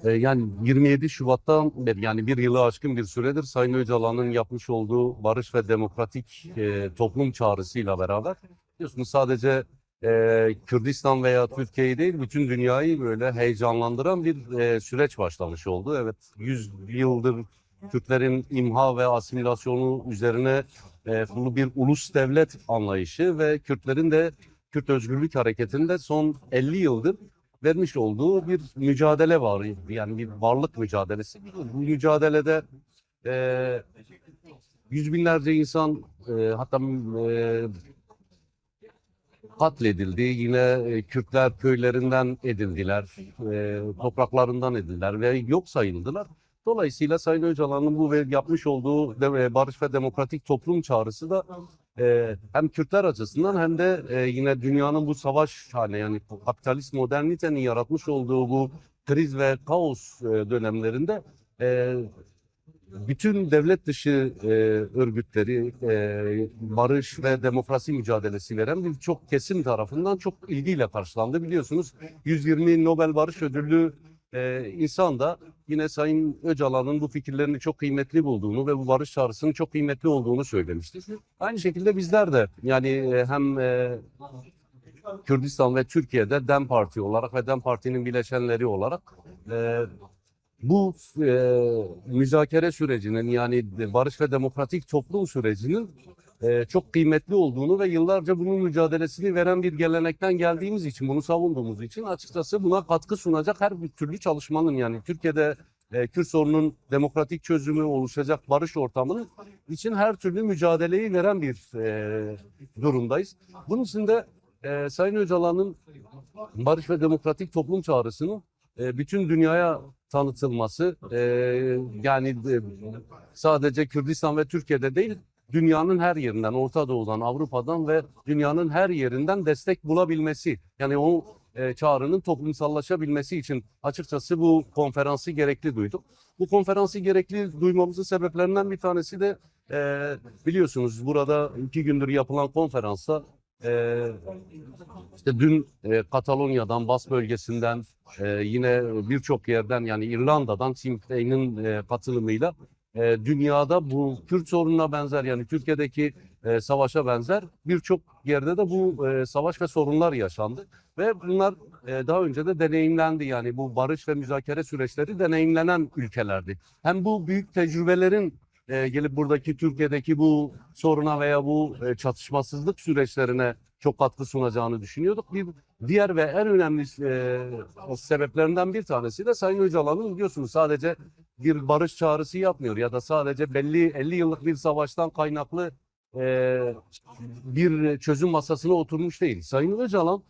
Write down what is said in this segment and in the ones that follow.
Yani 27 Şubat'tan beri yani bir yılı aşkın bir süredir Sayın Öcalan'ın yapmış olduğu barış ve demokratik toplum çağrısıyla beraber biliyorsunuz sadece Kürdistan veya Türkiye'yi değil bütün dünyayı böyle heyecanlandıran bir süreç başlamış oldu. Evet, 100 yıldır Türklerin imha ve asimilasyonu üzerine kurulu bir ulus devlet anlayışı ve Kürtlerin de Kürt Özgürlük Hareketi'nde son 50 yıldır vermiş olduğu bir mücadele var. Yani bir varlık mücadelesi. Bu mücadelede e, yüz binlerce insan hatta katledildi. Yine Kürtler köylerinden edildiler, topraklarından edildiler ve yok sayıldılar. Dolayısıyla Sayın Öcalan'ın bu yapmış olduğu barış ve demokratik toplum çağrısı da hem Kürtler açısından hem de yine dünyanın bu savaş haline yani kapitalist modernitenin yaratmış olduğu bu kriz ve kaos dönemlerinde e, bütün devlet dışı örgütleri barış ve demokrasi mücadelesi veren birçok kesim tarafından çok ilgiyle karşılandı. Biliyorsunuz 120 Nobel Barış Ödüllü insan da yine Sayın Öcalan'ın bu fikirlerini çok kıymetli bulduğunu ve bu barış çağrısının çok kıymetli olduğunu söylemiştir. Aynı şekilde bizler de yani hem Kürdistan ve Türkiye'de DEM Parti olarak ve DEM Parti'nin bileşenleri olarak e, bu müzakere sürecinin yani barış ve demokratik toplum sürecinin çok kıymetli olduğunu ve yıllarca bunun mücadelesini veren bir gelenekten geldiğimiz için, bunu savunduğumuz için açıkçası buna katkı sunacak her bir türlü çalışmanın yani Türkiye'de Kürt sorunun demokratik çözümü oluşacak barış ortamının için her türlü mücadeleyi veren bir durumdayız. Bunun için de Sayın Öcalan'ın barış ve demokratik toplum çağrısının bütün dünyaya tanıtılması yani sadece Kürdistan ve Türkiye'de değil dünyanın her yerinden, Orta Doğu'dan, Avrupa'dan ve dünyanın her yerinden destek bulabilmesi yani o çağrının toplumsallaşabilmesi için açıkçası bu konferansı gerekli duyduk. Bu konferansı gerekli duymamızın sebeplerinden bir tanesi de biliyorsunuz burada 2 gündür yapılan konferansta e, işte dün Katalonya'dan, Bas bölgesinden yine birçok yerden yani İrlanda'dan Sinn Féin'in katılımıyla dünyada bu Kürt sorununa benzer yani Türkiye'deki savaşa benzer birçok yerde de bu savaş ve sorunlar yaşandı. Ve bunlar daha önce de deneyimlendi yani bu barış ve müzakere süreçleri deneyimlenen ülkelerdi. Hem bu büyük tecrübelerin gelip buradaki Türkiye'deki bu soruna veya bu çatışmasızlık süreçlerine çok katkı sunacağını düşünüyorduk. Bir diğer ve en önemli sebeplerinden bir tanesi de Sayın Öcalan'ın biliyorsunuz sadece bir barış çağrısı yapmıyor ya da sadece belli 50 yıllık bir savaştan kaynaklı bir çözüm masasına oturmuş değil. Sayın Öcalan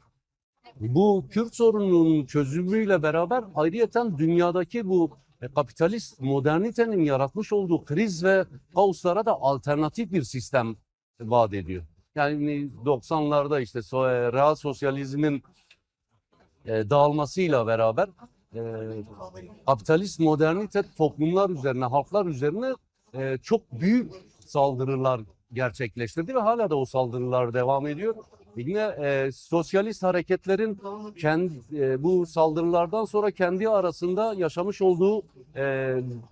bu Kürt sorununun çözümüyle beraber ayrıyeten dünyadaki bu kapitalist modernitenin yaratmış olduğu kriz ve kaoslara da alternatif bir sistem vaat ediyor. Yani 90'larda işte real sosyalizmin dağılmasıyla beraber e, kapitalist modernite toplumlar üzerine, halklar üzerine çok büyük saldırılar gerçekleştirdi ve hala da o saldırılar devam ediyor. Yine sosyalist hareketlerin bu saldırılardan sonra kendi arasında yaşamış olduğu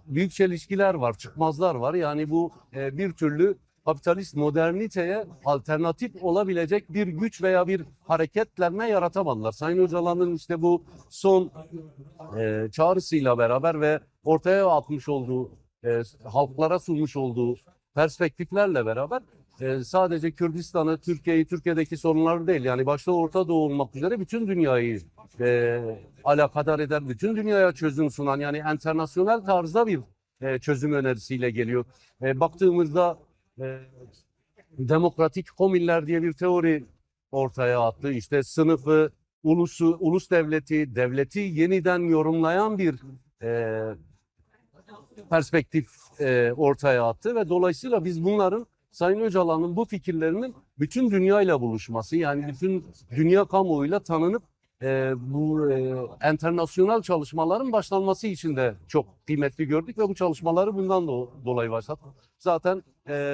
büyük çelişkiler var, çıkmazlar var. Yani bu bir türlü kapitalist moderniteye alternatif olabilecek bir güç veya bir hareketlenme yaratamadılar. Sayın Öcalan'ın işte bu son çağrısıyla beraber ve ortaya atmış olduğu, halklara sunmuş olduğu perspektiflerle beraber sadece Kürdistan'ı, Türkiye'yi, Türkiye'deki sorunları değil yani başta Orta Doğu olmak üzere bütün dünyayı alakadar eden, bütün dünyaya çözüm sunan yani internasyonel tarzda bir çözüm önerisiyle geliyor. Baktığımızda e, demokratik komiller diye bir teori ortaya attı. İşte sınıfı, ulusu, ulus devleti, devleti yeniden yorumlayan bir e, perspektif ortaya attı ve dolayısıyla biz bunların Sayın Öcalan'ın bu fikirlerinin bütün dünyayla buluşması yani bütün dünya kamuoyuyla tanınıp bu enternasyonel çalışmaların başlanması için de çok kıymetli gördük ve bu çalışmaları bundan dolayı başlattık. Zaten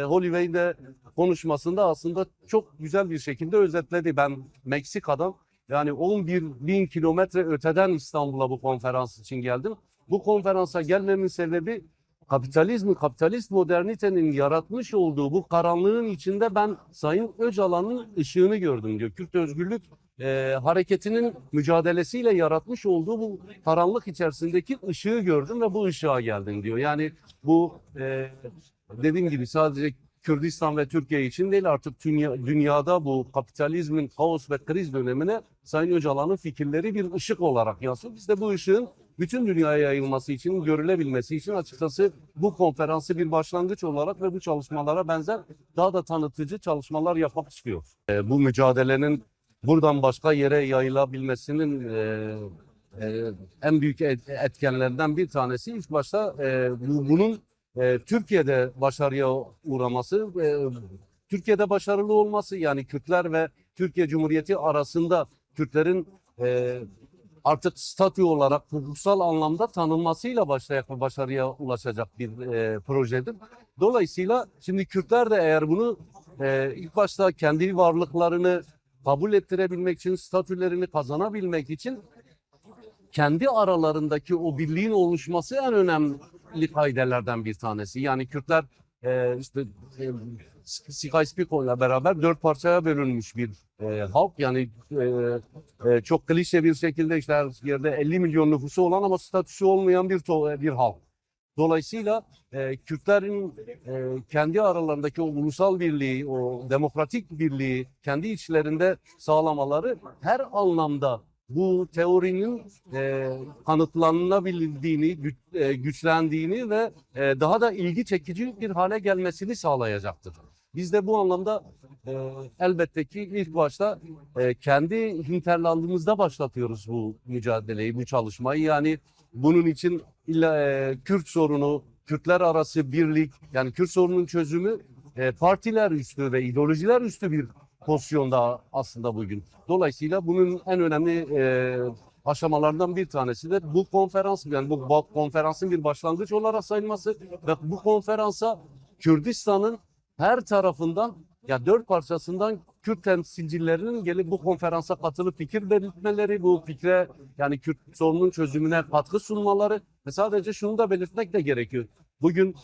Holloway'in de konuşmasında aslında çok güzel bir şekilde özetledi. Ben Meksika'dan yani 11 bin kilometre öteden İstanbul'a bu konferans için geldim. bu konferansa gelmemin sebebi kapitalist modernitenin yaratmış olduğu bu karanlığın içinde ben Sayın Öcalan'ın ışığını gördüm diyor. Kürt özgürlük hareketinin mücadelesiyle yaratmış olduğu bu karanlık içerisindeki ışığı gördüm ve bu ışığa geldim diyor. Yani bu dediğim gibi sadece Kürdistan ve Türkiye için değil, artık dünyada bu kapitalizmin kaos ve kriz dönemine Sayın Öcalan'ın fikirleri bir ışık olarak yansıyor. Biz de bu ışığın bütün dünyaya yayılması için, görülebilmesi için açıkçası bu konferansı bir başlangıç olarak ve bu çalışmalara benzer daha da tanıtıcı çalışmalar yapmak istiyor. Bu mücadelenin buradan başka yere yayılabilmesinin en büyük etkenlerinden bir tanesi ilk başta bunun Türkiye'de başarıya uğraması, Türkiye'de başarılı olması, yani Kürtler ve Türkiye Cumhuriyeti arasında Kürtlerin artık statü olarak hukuksal anlamda tanınmasıyla başarıya ulaşacak bir projedir. Dolayısıyla şimdi Kürtler de eğer bunu ilk başta kendi varlıklarını kabul ettirebilmek için, statülerini kazanabilmek için kendi aralarındaki o birliğin oluşması en önemli kaidelerden bir tanesi. Yani Kürtler işte Sikaspiko'yla beraber 4 parçaya bölünmüş bir halk. Yani çok klişe bir şekilde işte her yerde 50 milyon nüfusu olan ama statüsü olmayan bir halk. Dolayısıyla Kürtlerin kendi aralarındaki o ulusal birliği, o demokratik birliği kendi içlerinde sağlamaları her anlamda bu teorinin kanıtlanabildiğini, güçlendiğini ve daha da ilgi çekici bir hale gelmesini sağlayacaktır. Biz de bu anlamda elbette ki ilk başta kendi hinterlandımızda başlatıyoruz bu mücadeleyi, bu çalışmayı. Yani bunun için Kürt sorunu, Kürtler arası birlik, yani Kürt sorunun çözümü partiler üstü ve ideolojiler üstü bir pozisyonda aslında bugün. Dolayısıyla bunun en önemli aşamalarından bir tanesi de bu konferans, yani bu konferansın bir başlangıç olarak sayılması ve bu konferansa Kürdistan'ın her tarafından, ya 4 parçasından Kürt temsilcilerinin gelip bu konferansa katılıp fikir belirtmeleri, bu fikre, yani Kürt sorunun çözümüne katkı sunmaları ve sadece şunu da belirtmek de gerekiyor. Bugün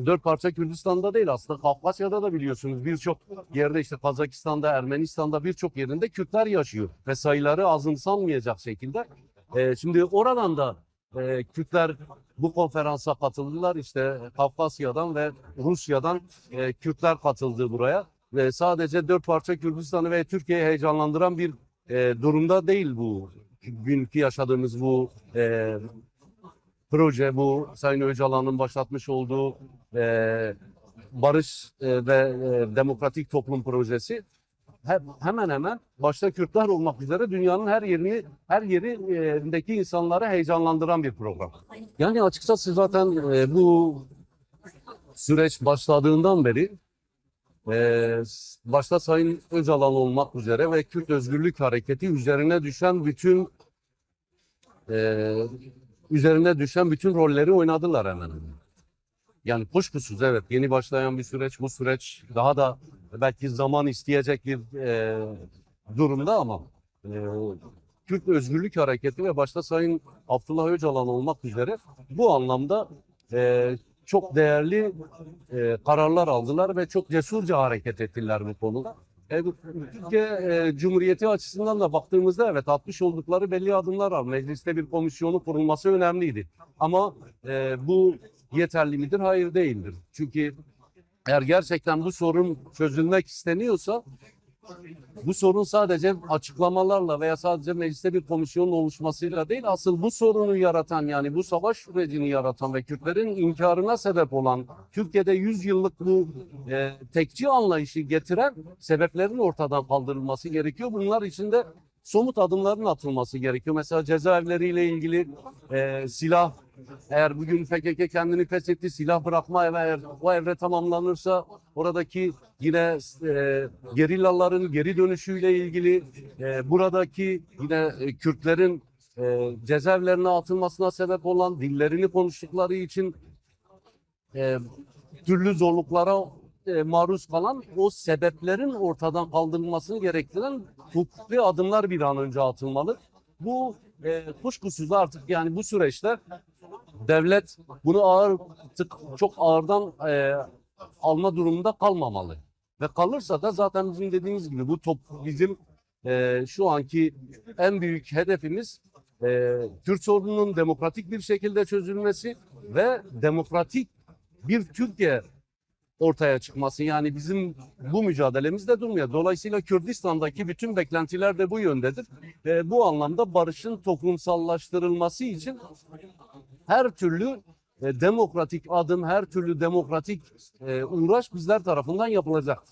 4 parça Kürdistan'da değil, aslında Kafkasya'da da biliyorsunuz birçok yerde, işte Kazakistan'da, Ermenistan'da birçok yerinde Kürtler yaşıyor ve sayıları azımsanmayacak şekilde. Şimdi oradan da Kürtler bu konferansa katıldılar. İşte Kafkasya'dan ve Rusya'dan Kürtler katıldı buraya. Ve sadece 4 parça Kürdistan'ı ve Türkiye'yi heyecanlandıran bir durumda değil bu. Günkü yaşadığımız bu proje, bu Sayın Öcalan'ın başlatmış olduğu barış ve demokratik toplum projesi hemen hemen başta Kürtler olmak üzere dünyanın her yerindeki insanları heyecanlandıran bir program. Yani açıkçası zaten bu süreç başladığından beri başta Sayın Öcalan olmak üzere ve Kürt Özgürlük Hareketi üzerine düşen bütün rolleri oynadılar hemen. Yani kuşkusuz evet, yeni başlayan bir süreç, bu süreç daha da belki zaman isteyecek bir durumda ama Kürt Özgürlük Hareketi ve başta Sayın Abdullah Öcalan olmak üzere bu anlamda çok değerli kararlar aldılar ve çok cesurca hareket ettiler bu konuda. Türkiye Cumhuriyeti açısından da baktığımızda evet, atmış oldukları belli adımlar var. Mecliste bir komisyonu kurulması önemliydi. Ama bu yeterli midir? Hayır, değildir. Çünkü eğer gerçekten bu sorun çözülmek isteniyorsa bu sorun sadece açıklamalarla veya sadece mecliste bir komisyonun oluşmasıyla değil, asıl bu sorunu yaratan, yani bu savaş sürecini yaratan ve Kürtlerin inkarına sebep olan, Türkiye'de 100 yıllık bu tekçi anlayışı getiren sebeplerin ortadan kaldırılması gerekiyor. Bunlar için de somut adımların atılması gerekiyor. Mesela cezaevleriyle ilgili silah, eğer bugün PKK kendini feshetti, silah bırakma eğer o evre tamamlanırsa oradaki yine gerillaların geri dönüşüyle ilgili buradaki yine Kürtlerin cezaevlerine atılmasına sebep olan, dillerini konuştukları için türlü zorluklara maruz kalan o sebeplerin ortadan kaldırılmasını gerektiren hukuki adımlar bir an önce atılmalı. Bu kuşkusuz artık, yani bu süreçte devlet bunu artık çok ağırdan alma durumunda kalmamalı. Ve kalırsa da zaten bizim dediğimiz gibi bizim şu anki en büyük hedefimiz Kürt sorununun demokratik bir şekilde çözülmesi ve demokratik bir Türkiye ortaya çıkması. Yani bizim bu mücadelemizde durmuyor. Dolayısıyla Kürdistan'daki bütün beklentiler de bu yöndedir. Bu anlamda barışın toplumsallaştırılması için her türlü demokratik adım, her türlü demokratik uğraş bizler tarafından yapılacak.